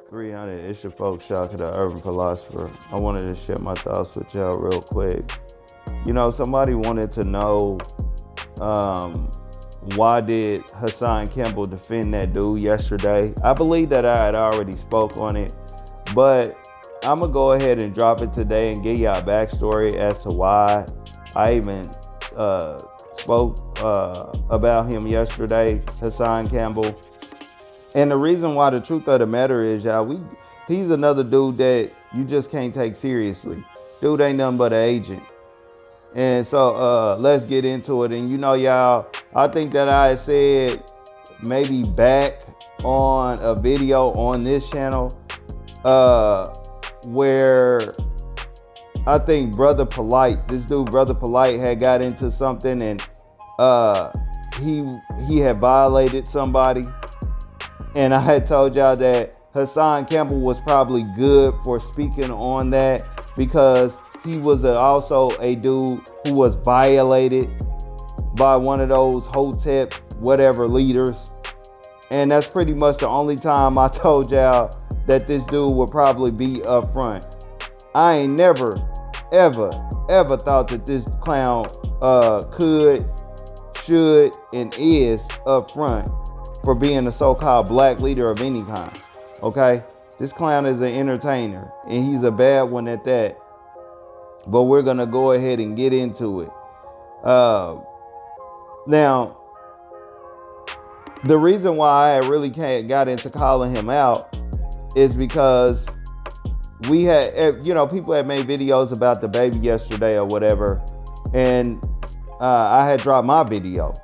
300, it's your folks, Shaka, the Urban Philosopher. I wanted to share my thoughts with y'all real quick. You know, somebody wanted to know why did Hassan Campbell defend that dude yesterday? I believe that I had already spoke on it, but I'm going to go ahead and drop it today and give y'all a backstory as to why I even spoke about him yesterday, Hassan Campbell. And the reason why, the truth of the matter is, y'all, he's another dude that you just can't take seriously. Dude ain't nothing but an agent. And so let's get into it. And you know, y'all, I think that I said maybe back on a video on this channel where I think Brother Polite, this dude Brother Polite, had got into something, and he had violated somebody. And I had told y'all that Hassan Campbell was probably good for speaking on that because he was also a dude who was violated by one of those Hotep whatever leaders. And that's pretty much the only time I told y'all that this dude would probably be up front. I ain't never, ever thought that this clown could, should, and is up front for being a so-called black leader of any kind. Okay? This clown is an entertainer, and he's a bad one at that. But we're going to go ahead and get into it. Now, the reason why I really got into calling him out is because we had, you know, people had made videos about the baby yesterday or whatever, and I had dropped my video.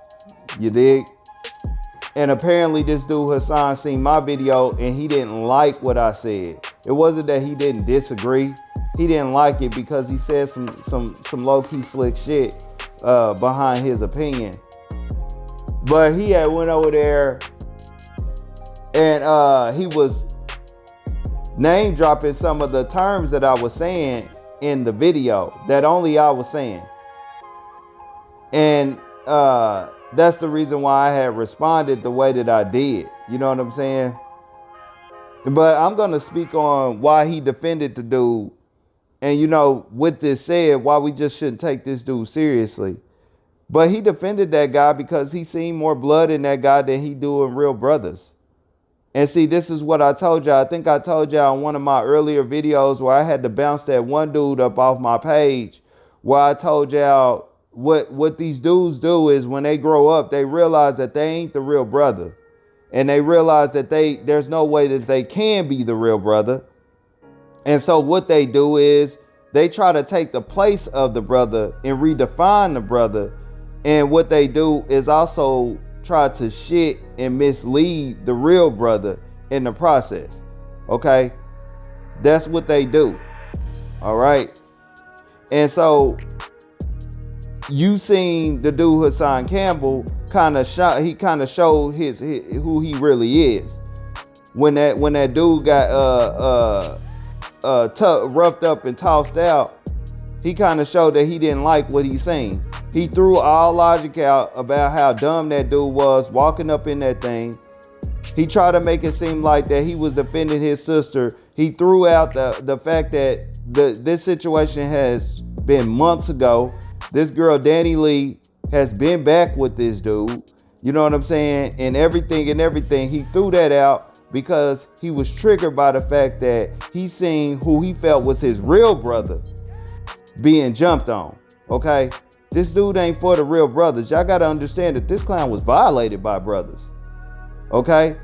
You dig? And apparently this dude Hassan seen my video and he didn't like what I said. It wasn't that he didn't disagree. He didn't like it because he said some low-key slick shit behind his opinion. But he had went over there and he was name dropping some of the terms that I was saying in the video that only I was saying. And that's the reason why I had responded the way that I did. You know what I'm saying? But I'm going to speak on why he defended the dude. And, you know, with this said, why we just shouldn't take this dude seriously. But he defended that guy because he seen more blood in that guy than he do in real brothers. And see, this is what I told y'all. I think I told y'all in one of my earlier videos where I had to bounce that one dude up off my page, where I told y'all what these dudes do is when they grow up, they realize that they ain't the real brother. And they realize that there's no way that they can be the real brother. And so what they do is they try to take the place of the brother and redefine the brother. And what they do is also try to shit and mislead the real brother in the process. Okay? That's what they do. All right? And so you seen the dude Hassan Campbell kind of showed his who he really is. When that dude got roughed up and tossed out, he kind of showed that he didn't like what he seen. He threw all logic out about how dumb that dude was walking up in that thing. He tried to make it seem like that he was defending his sister. He threw out the fact that this situation has been months ago. This girl, Danny Lee, has been back with this dude. You know what I'm saying? And everything. He threw that out because he was triggered by the fact that he seen who he felt was his real brother being jumped on. Okay? This dude ain't for the real brothers. Y'all got to understand that this clown was violated by brothers. Okay?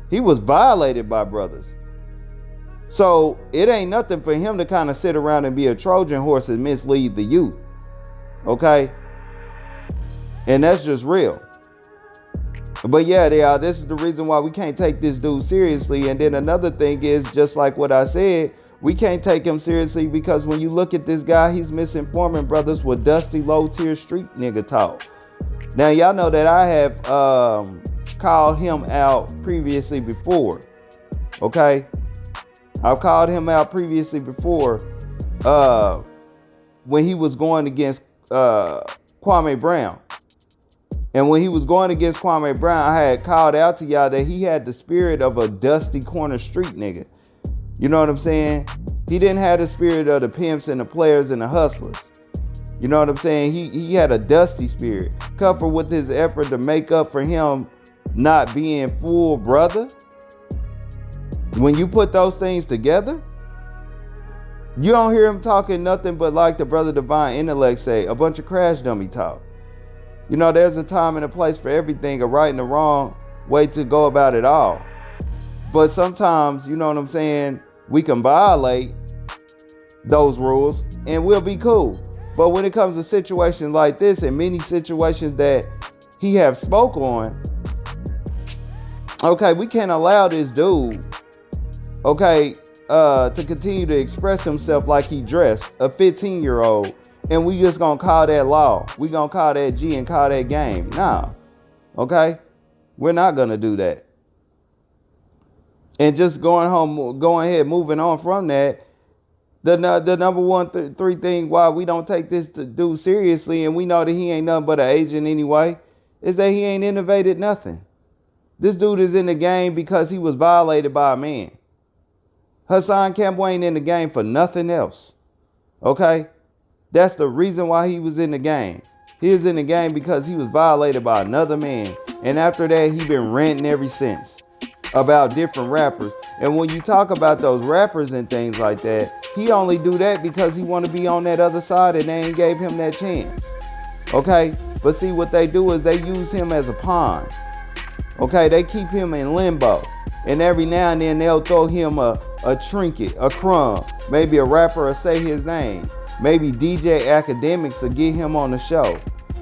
He was violated by brothers. So it ain't nothing for him to kind of sit around and be a Trojan horse and mislead the youth. Okay? And that's just real. But yeah, this is the reason why we can't take this dude seriously. And then another thing is, just like what I said, we can't take him seriously because when you look at this guy, he's misinforming brothers with dusty, low-tier street nigga talk. Now, y'all know that I have called him out previously before. Okay? I've called him out previously before when he was going against Kwame Brown. And when he was going against Kwame Brown, I had called out to y'all that he had the spirit of a dusty corner street nigga. You know what I'm saying? He didn't have the spirit of the pimps and the players and the hustlers. You know what I'm saying? He had a dusty spirit. Coupled with his effort to make up for him not being full brother. When you put those things together, you don't hear him talking nothing but like the brother Divine Intellect say, a bunch of crash dummy talk. You know, there's a time and a place for everything, a right and a wrong way to go about it all. But sometimes, you know what I'm saying, we can violate those rules and we'll be cool. But when it comes to situations like this and many situations that he have spoke on, okay, we can't allow this dude, okay, to continue to express himself like he dressed, a 15-year-old, and we just gonna call that law. We gonna call that G and call that game. Nah, okay? We're not gonna do that. And just going ahead, moving on from that, the number one three thing why we don't take this dude seriously, and we know that he ain't nothing but an agent anyway, is that he ain't innovated nothing. This dude is in the game because he was violated by a man. Hassan Campbell ain't in the game for nothing else. Okay? That's the reason why he was in the game. He was in the game because he was violated by another man. And after that, he been ranting ever since about different rappers. And when you talk about those rappers and things like that, he only do that because he want to be on that other side and they ain't gave him that chance. Okay? But see, what they do is they use him as a pawn. Okay? They keep him in limbo. And every now and then they'll throw him a trinket, a crumb. Maybe a rapper will say his name. Maybe DJ Academics will get him on the show.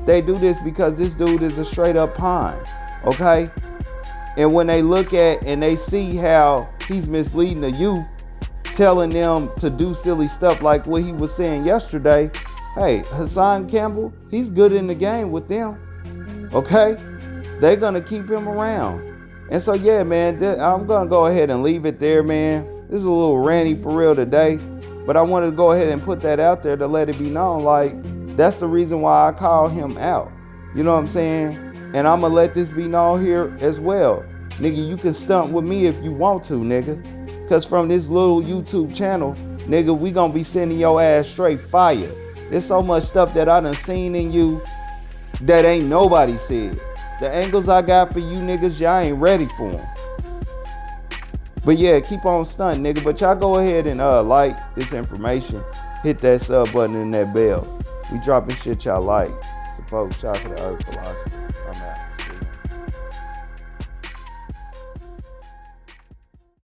They do this because this dude is a straight up pawn. Okay? And when they look at and they see how he's misleading the youth, telling them to do silly stuff like what he was saying yesterday, hey, Hassan Campbell, he's good in the game with them. Okay? They're going to keep him around. And so, yeah, man, I'm going to go ahead and leave it there, man. This is a little ranty for real today. But I wanted to go ahead and put that out there to let it be known. Like, that's the reason why I called him out. You know what I'm saying? And I'm going to let this be known here as well. Nigga, you can stunt with me if you want to, nigga. Because from this little YouTube channel, nigga, we going to be sending your ass straight fire. There's so much stuff that I done seen in you that ain't nobody said. The angles I got for you niggas, y'all ain't ready for them. But yeah, keep on stunting, nigga. But y'all go ahead and like this information. Hit that sub button and that bell. We dropping shit y'all like. It's the folks, Shock of the Earth Philosopher.